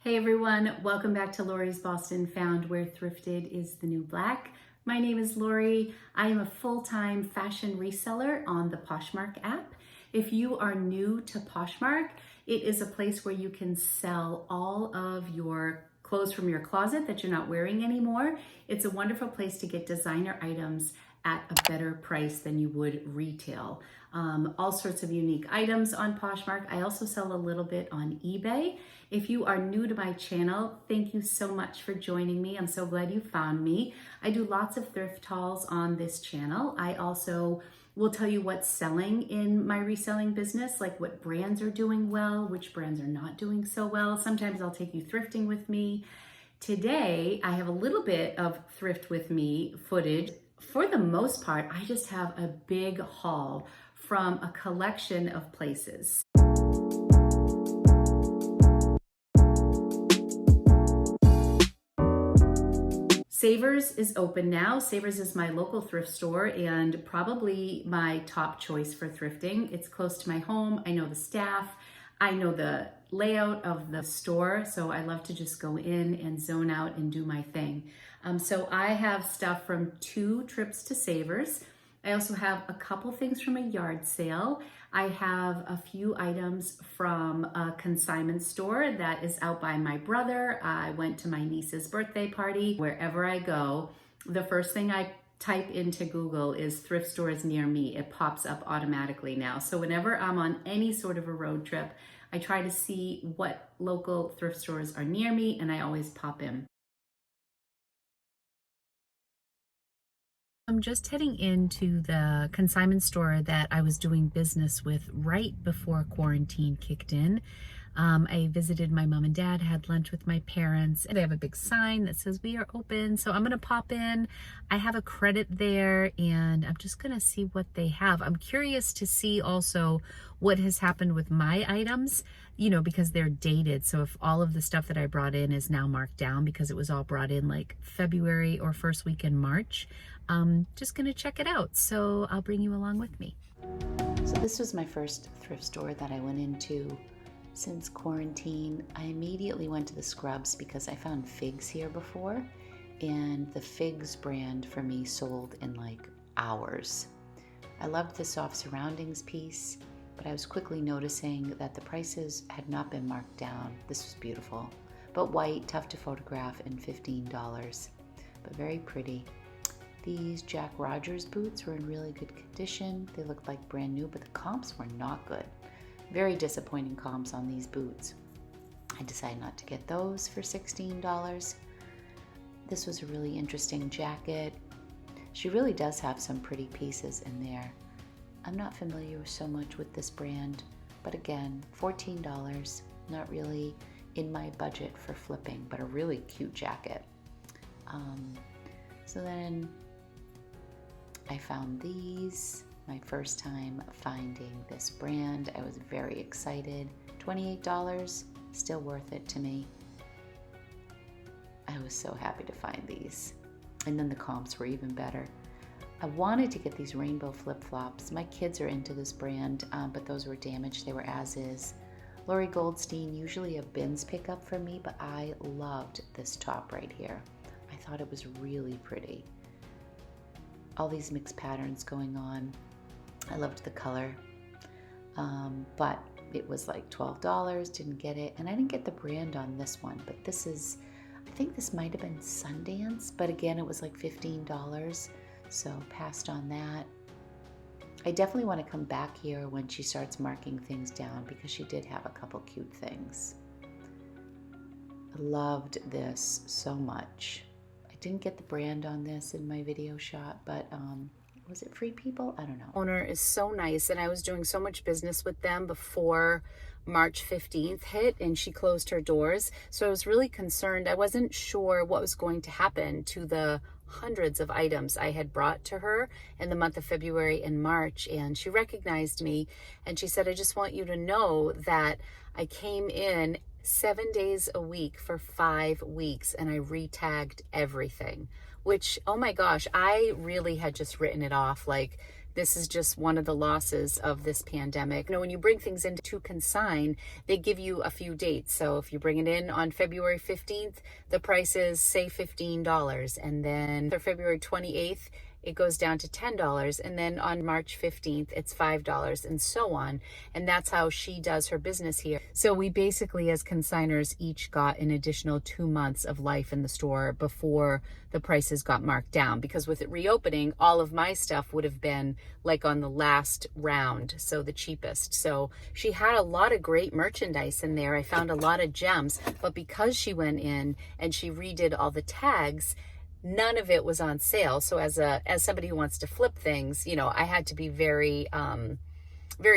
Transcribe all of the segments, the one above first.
Hey everyone, welcome back to Lori's Boston Found, where thrifted is the new black. My name is Lori. I am a full-time fashion reseller on the Poshmark app. If you are new to Poshmark, it is a place where you can sell all of your clothes from your closet that you're not wearing anymore. It's a wonderful place to get designer items at a better price than you would retail. All sorts of unique items on Poshmark. I also sell a little bit on eBay. If you are new to my channel, thank you so much for joining me. I'm so glad you found me. I do lots of thrift hauls on this channel. I also will tell you what's selling in my reselling business, like what brands are doing well, which brands are not doing so well. Sometimes I'll take you thrifting with me. Today, I have a little bit of thrift with me footage. For the most part, I just have a big haul from a collection of places. Savers is open now. Savers is my local thrift store and probably my top choice for thrifting. It's close to my home. I know the staff. I know the layout of the store, so I love to just go in and zone out and do my thing. So I have stuff from 2 trips to Savers. I also have a couple things from a yard sale. I have a few items from a consignment store that is out by my brother. I went to my niece's birthday party. Wherever I go, the first thing I type into Google is thrift stores near me. It pops up automatically now. So whenever I'm on any sort of a road trip, I try to see what local thrift stores are near me and I always pop in. I'm just heading into the consignment store that I was doing business with right before quarantine kicked in. I visited my mom and dad, had lunch with my parents, and they have a big sign that says we are open. So I'm gonna pop in. I have a credit there and I'm just gonna see what they have. I'm curious to see also what has happened with my items, you know, because they're dated. So if all of the stuff that I brought in is now marked down because it was all brought in like February or first week in March, just gonna check it out. So I'll bring you along with me. So this was my first thrift store that I went into since quarantine. I immediately went to the scrubs because I found figs here before, and the figs brand for me sold in like hours. I loved the soft surroundings piece, but I was quickly noticing that the prices had not been marked down. This was beautiful, but white, tough to photograph, and $15, but very pretty. These Jack Rogers boots were in really good condition. They looked like brand new, but the comps were not good. Very disappointing comps on these boots. I decided not to get those for $16. This was a really interesting jacket. She really does have some pretty pieces in there. I'm not familiar so much with this brand, but again, $14, not really in my budget for flipping, but a really cute jacket. So then I found these. My first time finding this brand. I was very excited. $28, still worth it to me. I was so happy to find these. And then the comps were even better. I wanted to get these rainbow flip-flops. My kids are into this brand, but those were damaged. They were as is. Lori Goldstein, usually a bins pickup for me, but I loved this top right here. I thought it was really pretty. All these mixed patterns going on. I loved the color, but it was like $12, didn't get it. And I didn't get the brand on this one, but this is, I think this might have been Sundance, but again, it was like $15, so passed on that. I definitely want to come back here when she starts marking things down because she did have a couple cute things. I loved this so much. I didn't get the brand on this in my video shot, but was it Free People? I don't know. Owner is so nice, and I was doing so much business with them before March 15th hit, and she closed her doors. So I was really concerned. I wasn't sure what was going to happen to the hundreds of items I had brought to her in the month of February and March, and she recognized me, and she said, I just want you to know that I came in 7 days a week for 5 weeks, and I re-tagged everything. Which, oh my gosh, I really had just written it off like This is just one of the losses of this pandemic. You know, when you bring things in to consign, they give you a few dates. So if you bring it in on February 15th, the price is, say, $15. And then for February 28th, it goes down to $10. And then on March 15th, it's $5 and so on. And that's how she does her business here. So we basically, as consigners, each got an additional 2 months of life in the store before the prices got marked down. Because with it reopening, all of my stuff would have been like on the last round, so the cheapest. So she had a lot of great merchandise in there. I found a lot of gems, but because she went in and she redid all the tags, none of it was on sale. So as somebody who wants to flip things, you know, I had to be very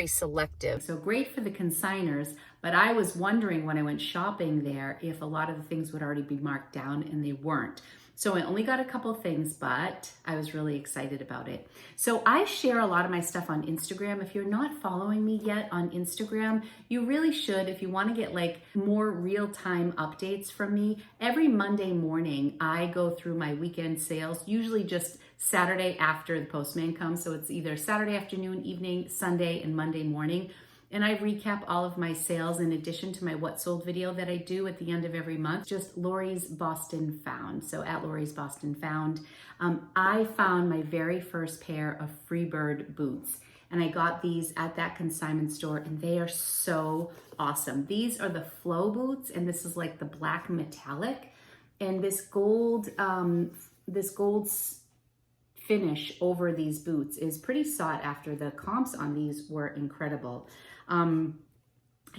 selective. So great for the consigners, but I was wondering when I went shopping there if a lot of the things would already be marked down, and they weren't. So I only got a couple things, but I was really excited about it. So I share a lot of my stuff on Instagram. If you're not following me yet on Instagram, you really should. If you want to get like more real-time updates from me, every Monday morning, I go through my weekend sales, usually just Saturday after the postman comes. So it's either Saturday afternoon, evening, Sunday, and Monday morning. And I recap all of my sales in addition to my What Sold video that I do at the end of every month, just Lori's Boston Found. So at Lori's Boston Found, I found my very first pair of Freebird boots. And I got these at that consignment store, and they are so awesome. These are the Flo Boots, and this is like the black metallic. And this gold finish over these boots is pretty sought after. The comps on these were incredible. I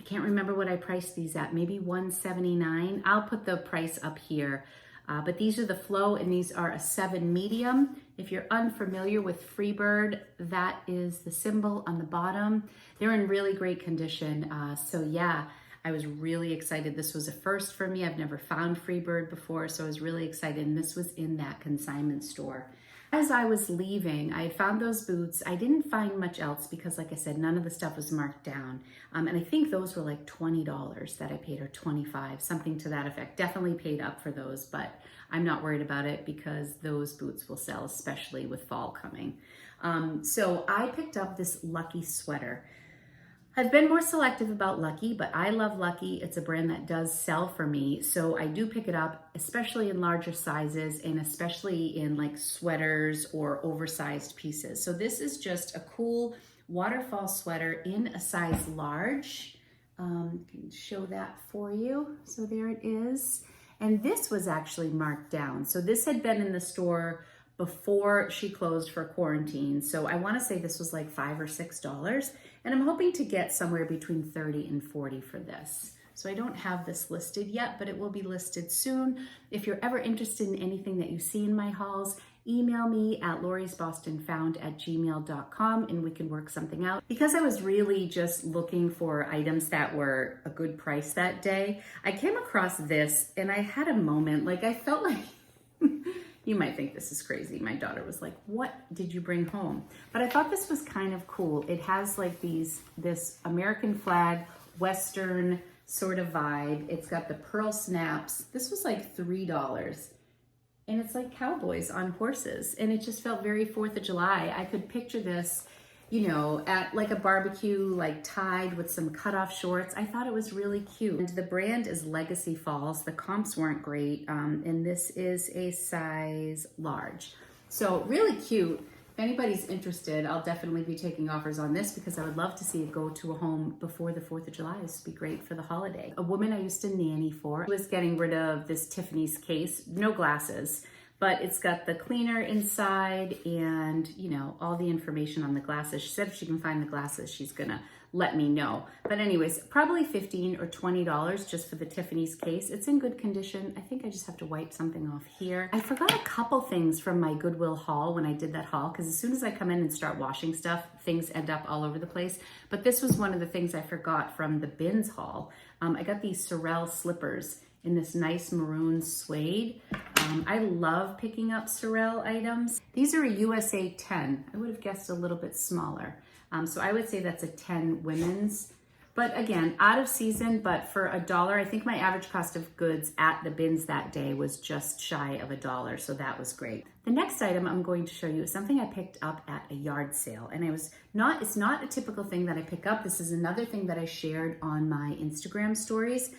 can't remember what I priced these at, maybe $179. I'll put the price up here. But these are the Flo, and these are a 7 medium. If you're unfamiliar with Freebird, that is the symbol on the bottom. They're in really great condition. So yeah, I was really excited. This was a first for me. I've never found Freebird before, so I was really excited. And this was in that consignment store. As I was leaving, I had found those boots. I didn't find much else because, like I said, none of the stuff was marked down. And I think those were like $20 that I paid, or $25, something to that effect. Definitely paid up for those, but I'm not worried about it because those boots will sell, especially with fall coming. So I picked up this Lucky sweater. I've been more selective about Lucky, but I love Lucky. It's a brand that does sell for me. So I do pick it up, especially in larger sizes and especially in like sweaters or oversized pieces. So this is just a cool waterfall sweater in a size large. I can show that for you. So there it is. And this was actually marked down. So this had been in the store before she closed for quarantine. So I want to say this was like $5 or $6. And I'm hoping to get somewhere between 30 and 40 for this. So I don't have this listed yet, but it will be listed soon. If you're ever interested in anything that you see in my hauls, email me at lorisbostonfound@gmail.com and we can work something out. Because I was really just looking for items that were a good price that day, I came across this and I had a moment, like I felt like, you might think this is crazy. My daughter was like, what did you bring home? But I thought this was kind of cool. It has like this American flag, Western sort of vibe. It's got the pearl snaps. This was like $3. And it's like cowboys on horses. And it just felt very 4th of July. I could picture this, you know, at like a barbecue, like tied with some cutoff shorts. I thought it was really cute. And the brand is Legacy Falls. The comps weren't great. And this is a size large. So really cute. If anybody's interested, I'll definitely be taking offers on this because I would love to see it go to a home before the 4th of July. This would be great for the holiday. A woman I used to nanny for was getting rid of this Tiffany's case, no glasses, but it's got the cleaner inside and, you know, all the information on the glasses. She said if she can find the glasses, she's gonna let me know. But anyways, probably $15 or $20 just for the Tiffany's case. It's in good condition. I think I just have to wipe something off here. I forgot a couple things from my Goodwill haul when I did that haul, because as soon as I come in and start washing stuff, things end up all over the place. But this was one of the things I forgot from the bins haul. I got these Sorel Slippers in this nice maroon suede. I love picking up Sorel items. These are a USA 10. I would have guessed a little bit smaller. So I would say that's a 10 women's But again, out of season, but for $1, I think my average cost of goods at the bins that day was just shy of $1, so that was great. The next item I'm going to show you is something I picked up at a yard sale, and it's not a typical thing that I pick up. This is another thing that I shared on my Instagram stories,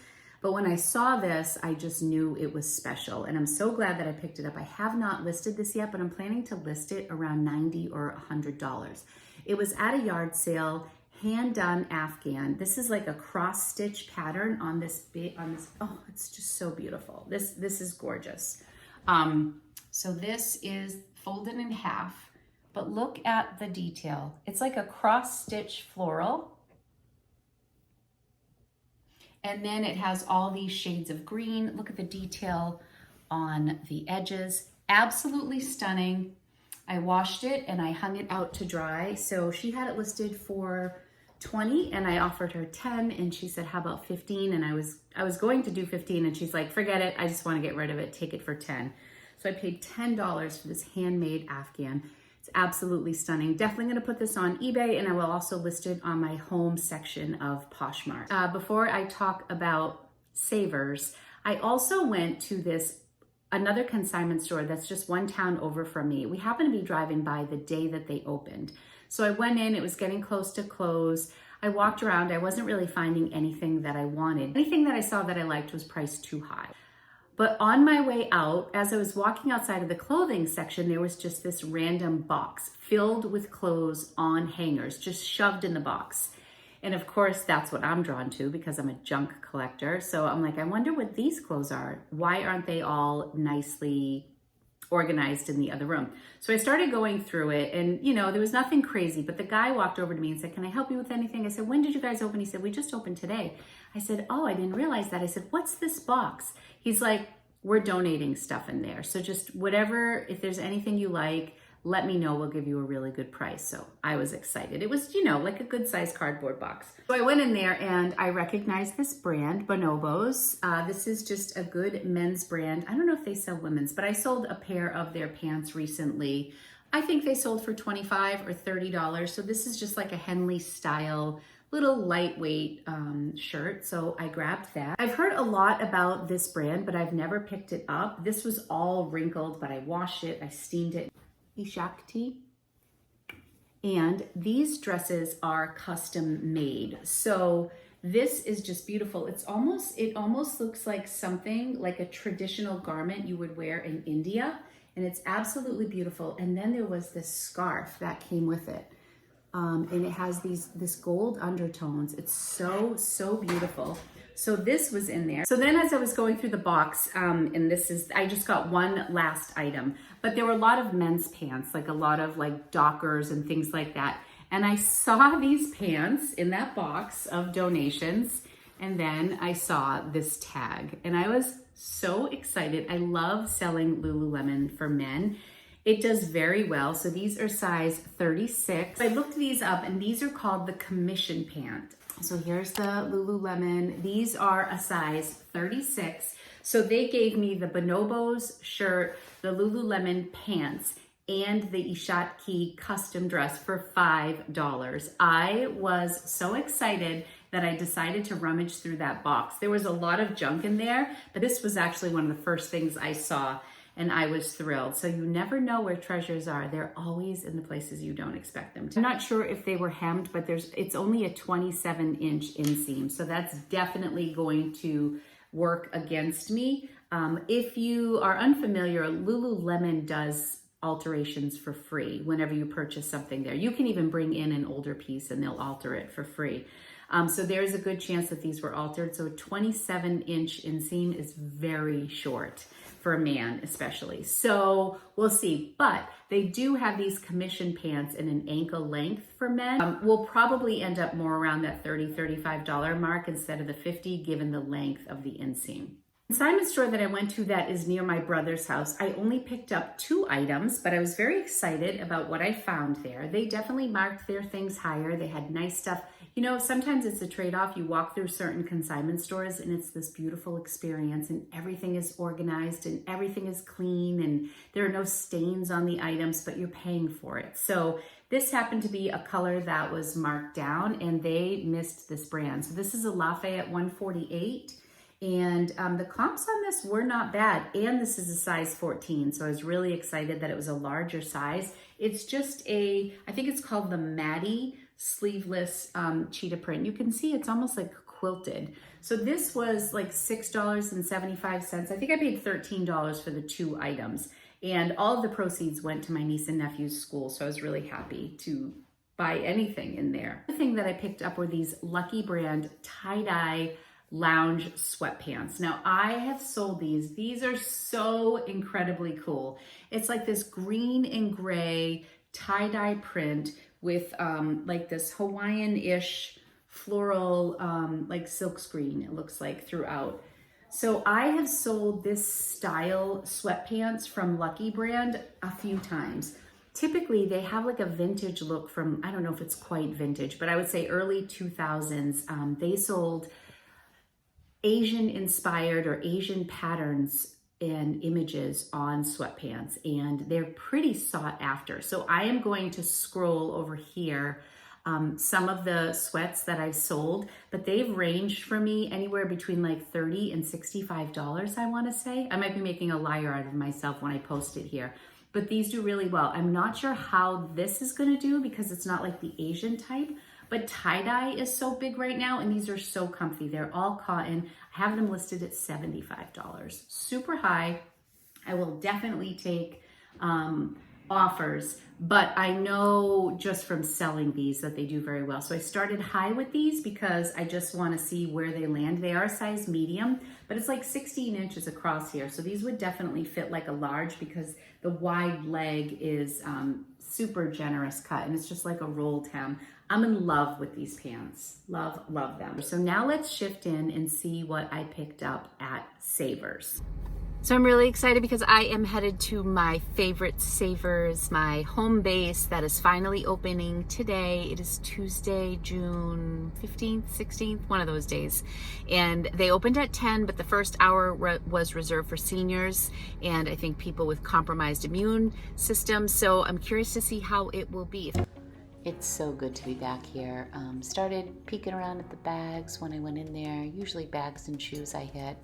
but when I saw this, I just knew it was special, and I'm so glad that I picked it up. I have not listed this yet, but I'm planning to list it around $90 or $100. It was at a yard sale, hand done Afghan. This is like a cross stitch pattern on this, oh, it's just so beautiful. This is gorgeous. So this is folded in half, but look at the detail. It's like a cross stitch floral. And then it has all these shades of green. Look at the detail on the edges. Absolutely stunning. I washed it and I hung it out to dry. So she had it listed for $20 and I offered her $10 and she said, how about $15? And I was going to do $15 and she's like, forget it. I just want to get rid of it. Take it for $10. So I paid $10 for this handmade Afghan. It's absolutely stunning. Definitely going to put this on eBay, and I will also list it on my home section of Poshmark. Before I talk about savers, I also went to another consignment store that's just one town over from me. We happened to be driving by the day that they opened. So I went in, it was getting close to close. I walked around, I wasn't really finding anything that I wanted. Anything that I saw that I liked was priced too high. But on my way out, as I was walking outside of the clothing section, there was just this random box filled with clothes on hangers, just shoved in the box. And of course, that's what I'm drawn to because I'm a junk collector. So I'm like, I wonder what these clothes are. Why aren't they all nicely organized in the other room? So I started going through it and, there was nothing crazy, but the guy walked over to me and said, can I help you with anything? I said, when did you guys open? He said, we just opened today. I said, oh, I didn't realize that. I said, what's this box? He's like, we're donating stuff in there. So just whatever, if there's anything you like, let me know. We'll give you a really good price. So I was excited. It was, like a good size cardboard box. So I went in there and I recognized this brand, Bonobos. This is just a good men's brand. I don't know if they sell women's, but I sold a pair of their pants recently. I think they sold for $25 or $30. So this is just like a Henley style little lightweight shirt. So I grabbed that. I've heard a lot about this brand, but I've never picked it up. This was all wrinkled, but I washed it, I steamed it. Ishakti. And these dresses are custom made. So this is just beautiful. It almost looks like something like a traditional garment you would wear in India. And it's absolutely beautiful. And then there was this scarf that came with it. And it has this gold undertones. It's so beautiful. So this was in there. So then as I was going through the box, I just got one last item, but there were a lot of men's pants, like a lot of like Dockers and things like that. And I saw these pants in that box of donations. And then I saw this tag and I was so excited. I love selling Lululemon for men. It does very well. So these are size 36. I looked these up and these are called the commission pant. So here's the Lululemon. These are a size 36. So they gave me the Bonobos shirt, the Lululemon pants, and the Ishakti custom dress for $5. I was so excited that I decided to rummage through that box. There was a lot of junk in there, but this was actually one of the first things I saw. And I was thrilled. So you never know where treasures are. They're always in the places you don't expect them to. I'm not sure if they were hemmed, but it's only a 27-inch inseam. So that's definitely going to work against me. If you are unfamiliar, Lululemon does alterations for free whenever you purchase something there. You can even bring in an older piece and they'll alter it for free. So there's a good chance that these were altered. So a 27-inch inseam is very short for a man especially. So we'll see, but they do have these commission pants in an ankle length for men. We'll probably end up more around that $30, $35 mark instead of the $50 given the length of the inseam. The consignment store that I went to that is near my brother's house, I only picked up 2 items, but I was very excited about what I found there. They definitely marked their things higher. They had nice stuff. You know, sometimes it's a trade-off. You walk through certain consignment stores and it's this beautiful experience and everything is organized and everything is clean and there are no stains on the items, but you're paying for it. So this happened to be a color that was marked down and they missed this brand. So this is a Lafayette 148 and the comps on this were not bad. And this is a size 14. So I was really excited that it was a larger size. It's just I think it's called the Maddie sleeveless cheetah print. You can see it's almost like quilted. So this was like $6.75. I think I paid $13 for the 2 items. And all of the proceeds went to my niece and nephew's school. So I was really happy to buy anything in there. The thing that I picked up were these Lucky Brand tie-dye lounge sweatpants. Now I have sold these. These are so incredibly cool. It's like this green and gray tie-dye print with like this Hawaiian-ish floral like silk screen, it looks like, throughout. So I have sold this style sweatpants from Lucky Brand a few times. Typically they have like a vintage look from, I don't know if it's quite vintage, but I would say early 2000s. They sold Asian inspired or Asian patterns and images on sweatpants, and they're pretty sought after. So I am going to scroll over here some of the sweats that I've sold, but they've ranged for me anywhere between like $30 and $65, I want to say. I might be making a liar out of myself when I post it here, but these do really well. I'm not sure how this is going to do because it's not like the Asian type, but tie-dye is so big right now, and these are so comfy. They're all cotton. I have them listed at $75. Super high. I will definitely take offers, but I know just from selling these that they do very well. So I started high with these because I just want to see where they land. They are a size medium, but it's like 16 inches across here. So these would definitely fit like a large because the wide leg is super generous cut, and it's just like a rolled hem. I'm in love with these pants. Love, love them. So now let's shift in and see what I picked up at Savers. So I'm really excited because I am headed to my favorite Savers, my home base that is finally opening today. It is Tuesday, June 15th, 16th, one of those days. And they opened at 10, but the first hour was reserved for seniors and I think people with compromised immune systems. So I'm curious to see how it will be. It's so good to be back here. Started peeking around at the bags when I went in there. Usually bags and shoes I hit.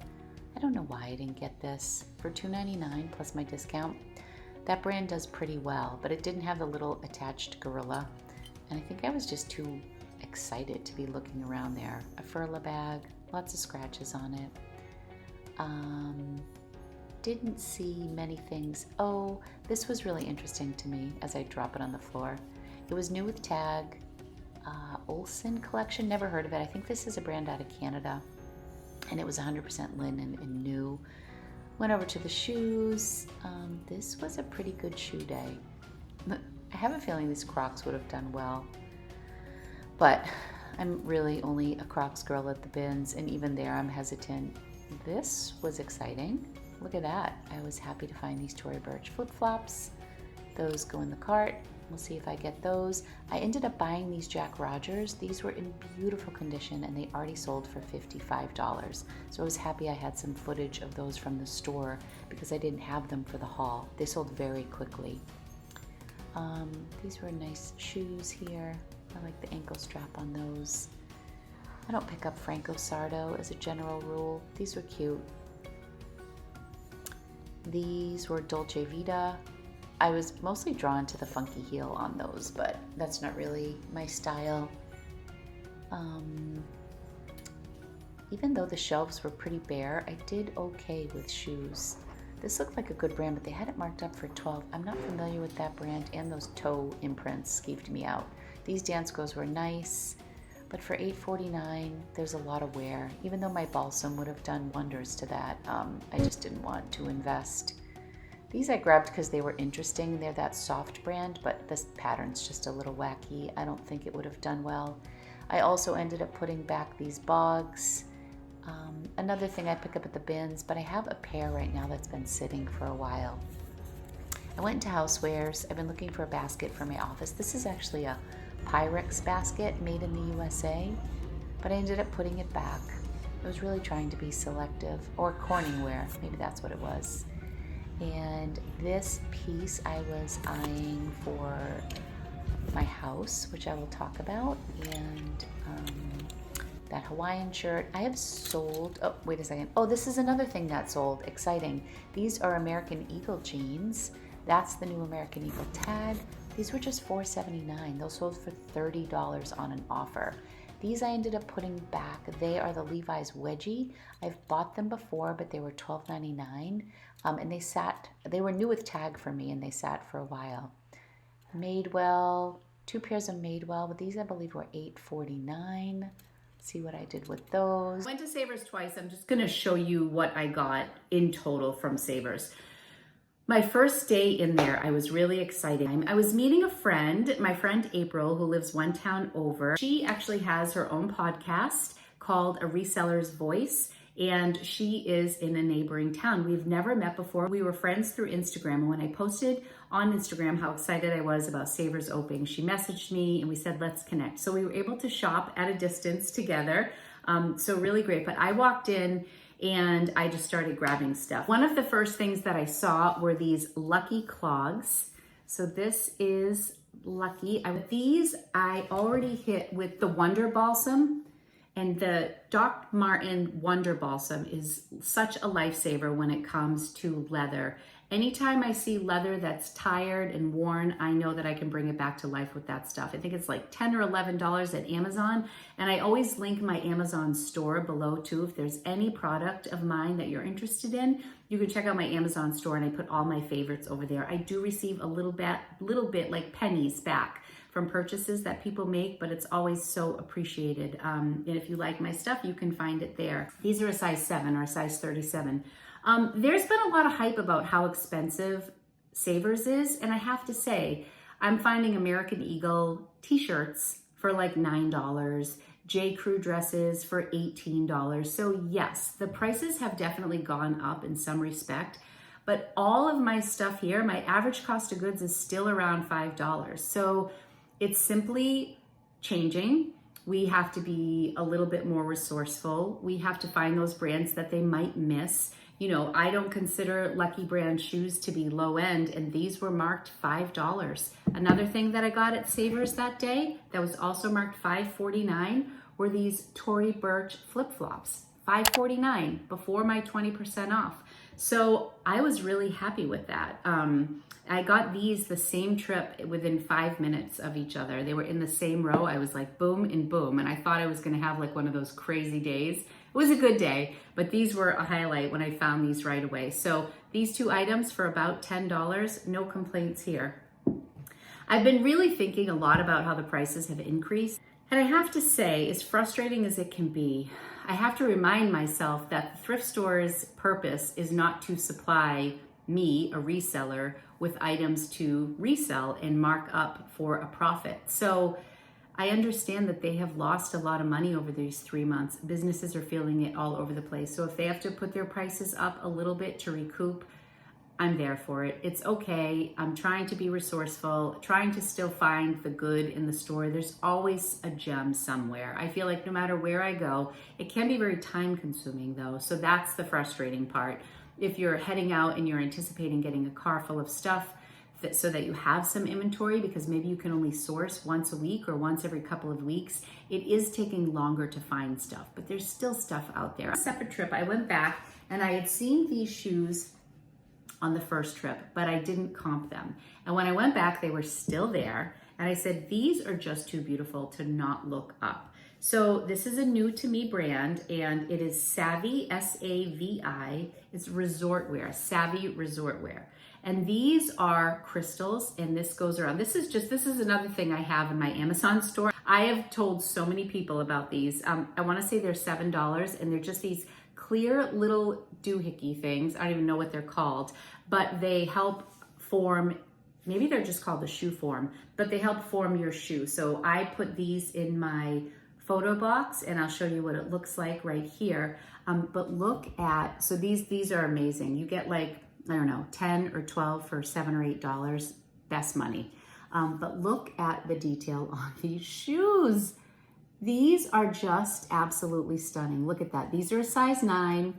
I don't know why I didn't get this for $2.99 plus my discount. That brand does pretty well, but it didn't have the little attached gorilla. And I think I was just too excited to be looking around there. A Furla bag, lots of scratches on it. Didn't see many things. Oh, this was really interesting to me as I drop it on the floor. It was new with tag, Olsen collection, never heard of it. I think this is a brand out of Canada, and it was 100% linen and new. Went over to the shoes. This was a pretty good shoe day. I have a feeling these Crocs would have done well, but I'm really only a Crocs girl at the bins, and even there I'm hesitant. This was exciting. Look at that. I was happy to find these Tory Burch flip-flops. Those go in the cart. We'll see if I get those. I ended up buying these Jack Rogers. These were in beautiful condition and they already sold for $55. So I was happy I had some footage of those from the store because I didn't have them for the haul. They sold very quickly. These were nice shoes here. I like the ankle strap on those. I don't pick up Franco Sardo as a general rule. These were cute. These were Dolce Vita. I was mostly drawn to the funky heel on those, but that's not really my style. Even though the shelves were pretty bare, I did okay with shoes. This looked like a good brand, but they had it marked up for $12. I'm not familiar with that brand, and those toe imprints skeeved me out. These Danskos were nice, but for $8.49, there's a lot of wear. Even though my balsam would have done wonders to that, I just didn't want to invest. These I grabbed because they were interesting. They're that soft brand, but this pattern's just a little wacky. I don't think it would have done well. I also ended up putting back these bogs. Another thing I pick up at the bins, but I have a pair right now that's been sitting for a while. I went into Housewares. I've been looking for a basket for my office. This is actually a Pyrex basket made in the USA, but I ended up putting it back. I was really trying to be selective, or Corningware, maybe that's what it was. And this piece I was eyeing for my house, which I will talk about, and that Hawaiian shirt I have sold. Oh, wait a second. Oh, this is another thing that sold. Exciting. These are American Eagle jeans. That's the new American Eagle tag. These were just $4.79. Those sold for $30 on an offer. These I ended up putting back. They are the Levi's Wedgie. I've bought them before, but they were $12.99. And they were new with tag for me, and they sat for a while. Madewell, 2 pairs of Madewell, but these I believe were $8.49. See what I did with those. Went to Savers twice. I'm just gonna show you what I got in total from Savers. My first day in there, I was really excited. I was meeting a friend, my friend April, who lives one town over. She actually has her own podcast called A Reseller's Voice, and she is in a neighboring town. We've never met before. We were friends through Instagram, and when I posted on Instagram how excited I was about Savers opening, she messaged me and we said, let's connect. So we were able to shop at a distance together. So really great. But I walked in and I just started grabbing stuff. One of the first things that I saw were these Lucky clogs. So this is Lucky. These I already hit with the Wonder Balsam, and the Doc Martin Wonder Balsam is such a lifesaver when it comes to leather. Anytime I see leather that's tired and worn, I know that I can bring it back to life with that stuff. I think it's like $10 or $11 at Amazon. And I always link my Amazon store below too. If there's any product of mine that you're interested in, you can check out my Amazon store, and I put all my favorites over there. I do receive a little bit like pennies back from purchases that people make, but it's always so appreciated. And if you like my stuff, you can find it there. These are a size 7 or a size 37. There's been a lot of hype about how expensive Savers is, and I have to say, I'm finding American Eagle t-shirts for like $9, J. Crew dresses for $18. So yes, the prices have definitely gone up in some respect, but all of my stuff here, my average cost of goods is still around $5. So it's simply changing. We have to be a little bit more resourceful. We have to find those brands that they might miss. You know, I don't consider Lucky Brand shoes to be low end, and these were marked $5. Another thing that I got at Savers that day that was also marked $5.49 were these Tory Burch flip-flops, $5.49 before my 20% off. So I was really happy with that. I got these the same trip within 5 minutes of each other. They were in the same row. I was like boom and boom, and I thought I was gonna have like one of those crazy days. It was a good day, but these were a highlight when I found these right away. So these 2 items for about $10, no complaints here. I've been really thinking a lot about how the prices have increased. And I have to say, as frustrating as it can be, I have to remind myself that the thrift store's purpose is not to supply me, a reseller, with items to resell and mark up for a profit. So I understand that they have lost a lot of money over these 3 months. Businesses are feeling it all over the place. So if they have to put their prices up a little bit to recoup, I'm there for it. It's okay. I'm trying to be resourceful, trying to still find the good in the store. There's always a gem somewhere. I feel like no matter where I go, it can be very time consuming though. So that's the frustrating part. If you're heading out and you're anticipating getting a car full of stuff so that you have some inventory, because maybe you can only source once a week or once every couple of weeks, it is taking longer to find stuff, but there's still stuff out there. On a separate trip, I went back and I had seen these shoes on the first trip, but I didn't comp them. And when I went back, they were still there. And I said, these are just too beautiful to not look up. So this is a new to me brand, and it is Savvy, S-A-V-I. It's resort wear, Savvy resort wear. And these are crystals, and this goes around. This is another thing I have in my Amazon store. I have told so many people about these. I wanna say they're $7, and they're just these clear little doohickey things. I don't even know what they're called, but they help form, maybe they're just called the shoe form, but they help form your shoe. So I put these in my photo box, and I'll show you what it looks like right here. But look at, so these are amazing. You get like, I don't know, 10 or 12 for $7 or $8, best money. But look at the detail on these shoes. These are just absolutely stunning. Look at that. These are a size 9.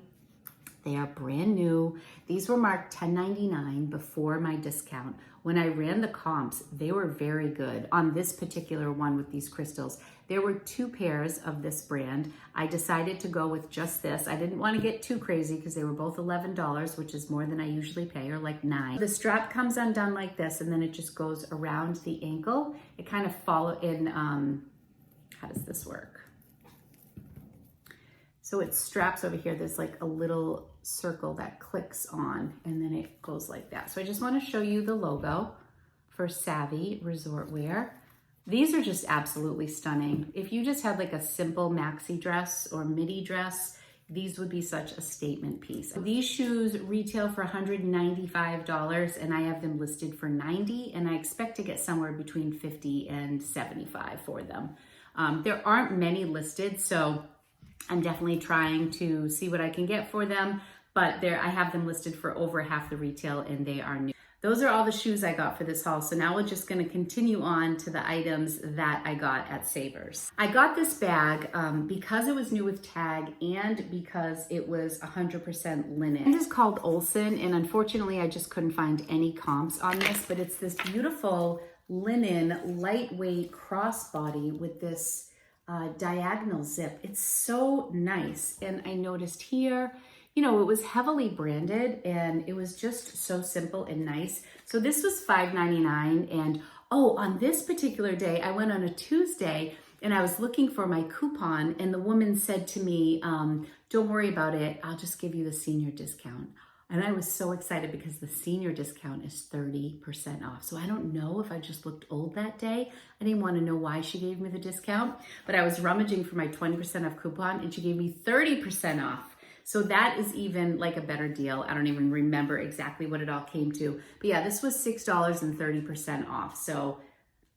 They are brand new. These were marked $10.99 before my discount. When I ran the comps, they were very good. On this particular one with these crystals, there were 2 pairs of this brand. I decided to go with just this. I didn't want to get too crazy because they were both $11, which is more than I usually pay, or like $9. The strap comes undone like this, and then it just goes around the ankle. It kind of follow in, how does this work? So it straps over here. There's like a little circle that clicks on, and then it goes like that. So I just want to show you the logo for Savvy Resort Wear. These are just absolutely stunning. If you just had like a simple maxi dress or midi dress, these would be such a statement piece. These shoes retail for $195, and I have them listed for $90, and I expect to get somewhere between $50 and $75 for them. There aren't many listed, so I'm definitely trying to see what I can get for them, but I have them listed for over half the retail, and they are new. Those are all the shoes I got for this haul. So now we're just gonna continue on to the items that I got at Savers. I got this bag because it was new with tag and because it was 100% linen. It is called Olsen, and unfortunately I just couldn't find any comps on this, but it's this beautiful linen, lightweight crossbody with this diagonal zip. It's so nice. And I noticed here, you know, it was heavily branded and it was just so simple and nice. So this was $5.99. And oh, on this particular day, I went on a Tuesday and I was looking for my coupon, and the woman said to me, don't worry about it. I'll just give you the senior discount. And I was so excited because the senior discount is 30% off. So I don't know if I just looked old that day. I didn't want to know why she gave me the discount, but I was rummaging for my 20% off coupon and she gave me 30% off. So that is even like a better deal. I don't even remember exactly what it all came to. But yeah, this was $6 and 30% off. So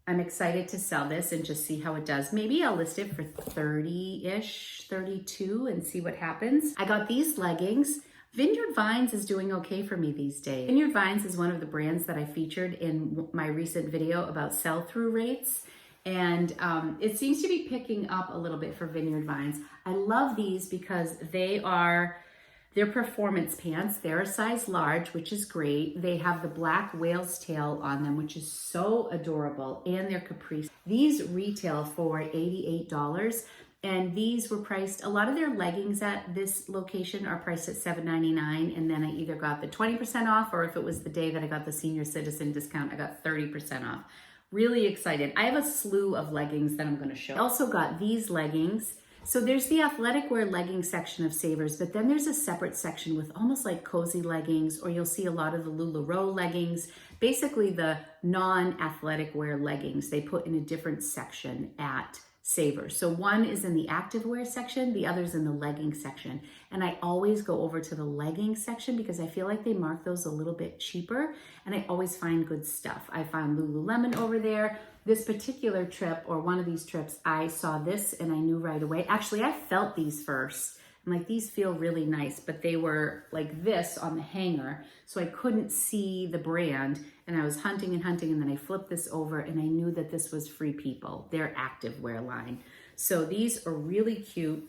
I'm excited to sell this and just see how it does. Maybe I'll list it for 30-ish, 32 and see what happens. I got these leggings. Vineyard Vines is doing okay for me these days. Vineyard Vines is one of the brands that I featured in my recent video about sell-through rates. And it seems to be picking up a little bit for Vineyard Vines. I love these because they're performance pants. They're a size large, which is great. They have the black whale's tail on them, which is so adorable, and they're caprice. These retail for $88, and these were priced, a lot of their leggings at this location are priced at $7.99, and then I either got the 20% off, or if it was the day that I got the senior citizen discount, I got 30% off. Really excited. I have a slew of leggings that I'm going to show. I also got these leggings. So there's the athletic wear leggings section of Savers, but then there's a separate section with almost like cozy leggings, or you'll see a lot of the Lululemon leggings, basically the non-athletic wear leggings they put in a different section at Savers. So one is in the activewear section, the other's in the leggings section. And I always go over to the leggings section because I feel like they mark those a little bit cheaper, and I always find good stuff. I found Lululemon over there. This particular trip, or one of these trips, I saw this and I knew right away. Actually, I felt these first. I'm like, these feel really nice, but they were like this on the hanger, so I couldn't see the brand. And I was hunting and hunting, and then I flipped this over and I knew that this was Free People, their activewear line. So these are really cute.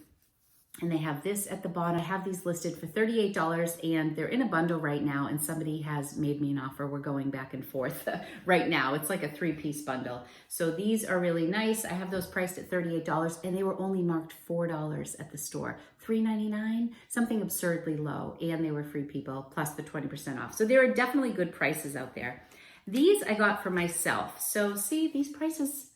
And they have this at the bottom. I have these listed for $38, and they're in a bundle right now, and somebody has made me an offer. We're going back and forth right now. It's like a 3-piece bundle. So these are really nice. I have those priced at $38, and they were only marked $4 at the store. $3.99, something absurdly low, and they were Free People plus the 20% off. So there are definitely good prices out there. These I got for myself. So see, these prices,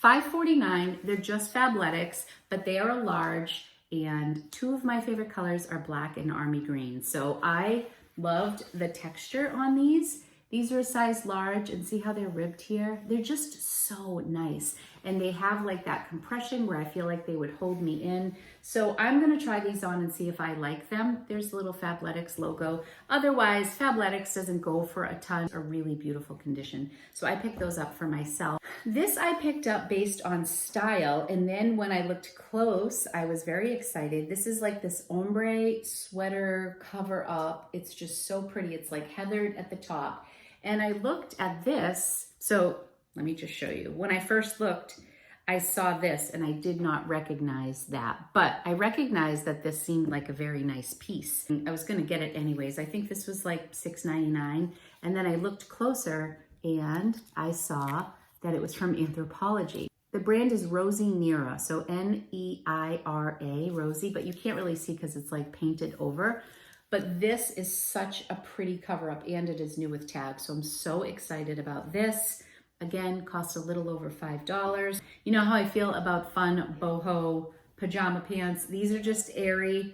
$5.49. They're just Fabletics, but they are a large. And 2 of my favorite colors are black and army green. So I loved the texture on these. These are a size large, and see how they're ribbed here? They're just so nice. And they have like that compression where I feel like they would hold me in. So I'm gonna try these on and see if I like them. There's the little Fabletics logo. Otherwise, Fabletics doesn't go for a ton, a really beautiful condition. So I picked those up for myself. This I picked up based on style, and then when I looked close, I was very excited. This is like this ombre sweater cover up. It's just so pretty. It's like heathered at the top. And I looked at this, so Let me just show you. When I first looked, I saw this and I did not recognize that, but I recognized that this seemed like a very nice piece. I was gonna get it anyways. I think this was like $6.99. And then I looked closer and I saw that it was from Anthropologie. The brand is Rosie Nira, so N-E-I-R-A, Rosie, but you can't really see because it's like painted over. But this is such a pretty cover up and it is new with tags. So I'm so excited about this. Again, costs a little over $5. You know how I feel about fun boho pajama pants. These are just airy.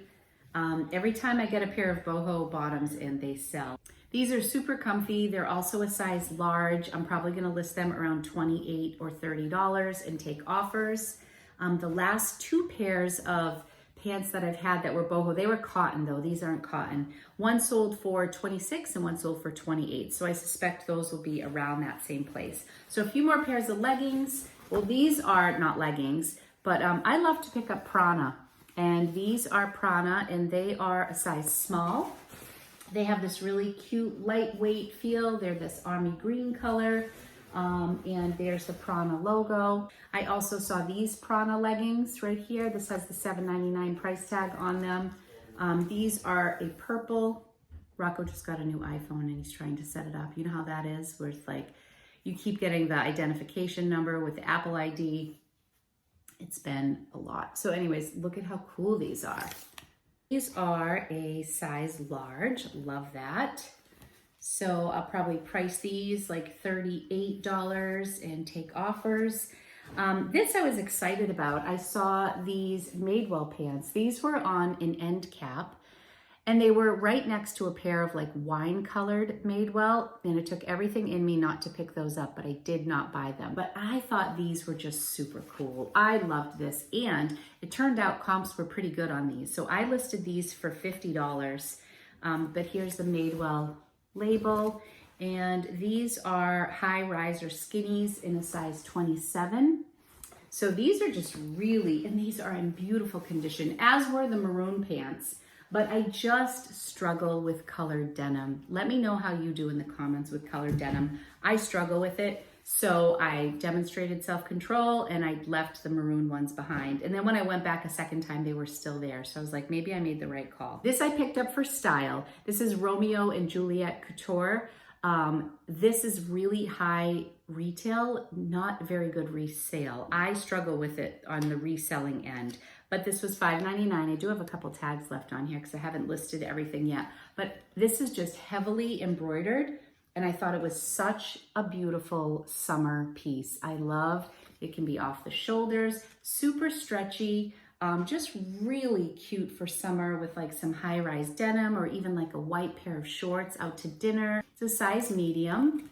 Every time I get a pair of boho bottoms in, they sell. These are super comfy. They're also a size large. I'm probably gonna list them around $28 or $30 and take offers. The last two pairs of pants that I've had that were boho, they were cotton though, these aren't cotton. One sold for $26 and one sold for $28. So I suspect those will be around that same place. So a few more pairs of leggings. Well, these are not leggings, but I love to pick up Prana. And these are Prana and they are a size small. They have this really cute lightweight feel. They're this army green color. And there's the Prana logo. I also saw these Prana leggings right here. This has the $7.99 price tag on them. These are a purple. Rocco just got a new iPhone and he's trying to set it up. You know how that is, where it's like, you keep getting the identification number with the Apple ID. It's been a lot. So anyways, look at how cool these are. These are a size large, love that. So I'll probably price these like $38 and take offers. This I was excited about. I saw these Madewell pants. These were on an end cap and they were right next to a pair of like wine colored Madewell, and it took everything in me not to pick those up, but I did not buy them. But I thought these were just super cool. I loved this, and it turned out comps were pretty good on these. So I listed these for $50, but here's the Madewell label, and these are high riser skinnies in a size 27. So these are just really, and these are in beautiful condition, as were the maroon pants, but I just struggle with colored denim. Let me know how you do in the comments with colored denim. I struggle with it, so I demonstrated self-control and I left the maroon ones behind. And then when I went back a second time, they were still there. So I was like, maybe I made the right call. This I picked up for style. This is Romeo and Juliet Couture. This is really high retail, not very good resale. I struggle with it on the reselling end, but this was $5.99. I do have a couple tags left on here because I haven't listed everything yet, but this is just heavily embroidered. And I thought it was such a beautiful summer piece. I loved it. Can be off the shoulders, super stretchy, just really cute for summer with like some high-rise denim or even like a white pair of shorts out to dinner. It's a size medium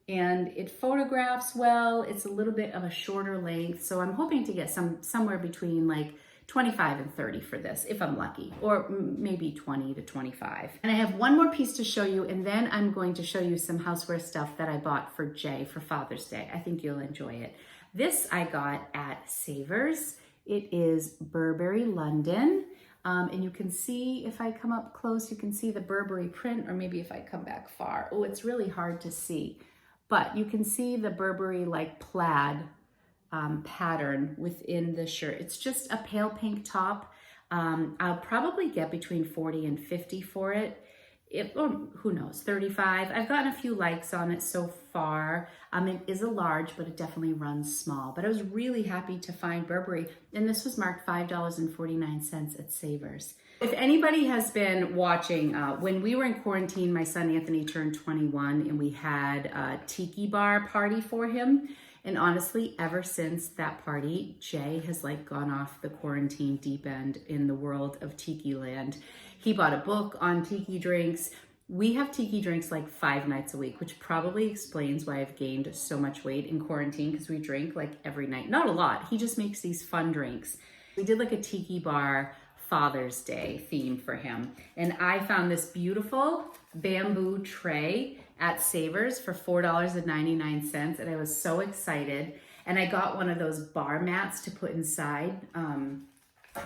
and it photographs well. It's a little bit of a shorter length. So I'm hoping to get somewhere between like 25 and 30 for this, if I'm lucky, or maybe 20 to 25. And I have one more piece to show you, and then I'm going to show you some houseware stuff that I bought for Jay for Father's Day. I think you'll enjoy it. This I got at Savers. It is Burberry London. And you can see, if I come up close, you can see the Burberry print, or maybe if I come back far. Oh, it's really hard to see. But you can see the Burberry like plaid pattern within the shirt. It's just a pale pink top. I'll probably get between 40 and 50 for it. Or who knows, 35. I've gotten a few likes on it so far. It is a large, but it definitely runs small. But I was really happy to find Burberry, and this was marked $5.49 at Savers. If anybody has been watching, when we were in quarantine, my son Anthony turned 21 and we had a tiki bar party for him. And honestly, ever since that party, Jay has like gone off the quarantine deep end in the world of tiki land. He bought a book on tiki drinks. We have tiki drinks like 5 nights a week, which probably explains why I've gained so much weight in quarantine, because we drink like every night. Not a lot. He just makes these fun drinks. We did like a tiki bar Father's Day theme for him. And I found this beautiful bamboo tray at Savers for $4.99, and I was so excited. And I got one of those bar mats to put inside,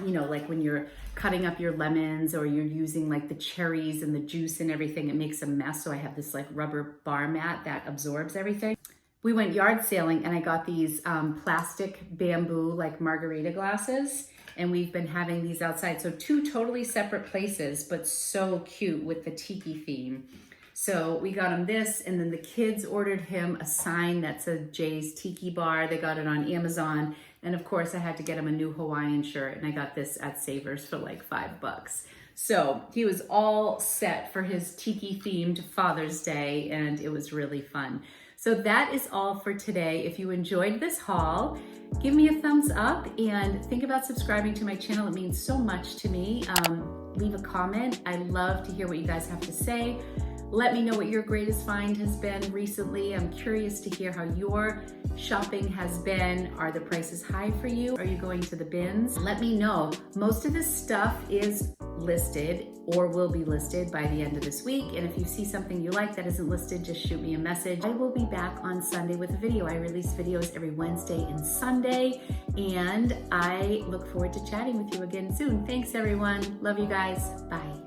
you know, like when you're cutting up your lemons or you're using like the cherries and the juice and everything, it makes a mess. So I have this like rubber bar mat that absorbs everything. We went yard sailing and I got these plastic bamboo like Margarita glasses, and we've been having these outside. So 2 totally separate places, but so cute with the tiki theme. So we got him this, and then the kids ordered him a sign that said Jay's Tiki Bar. They got it on Amazon. And of course I had to get him a new Hawaiian shirt, and I got this at Savers for like $5. So he was all set for his tiki themed Father's Day, and it was really fun. So that is all for today. If you enjoyed this haul, give me a thumbs up and think about subscribing to my channel. It means so much to me. Leave a comment. I love to hear what you guys have to say. Let me know what your greatest find has been recently. I'm curious to hear how your shopping has been. Are the prices high for you? Are you going to the bins? Let me know. Most of this stuff is listed or will be listed by the end of this week. And if you see something you like that isn't listed, just shoot me a message. I will be back on Sunday with a video. I release videos every Wednesday and Sunday, and I look forward to chatting with you again soon. Thanks everyone. Love you guys. Bye.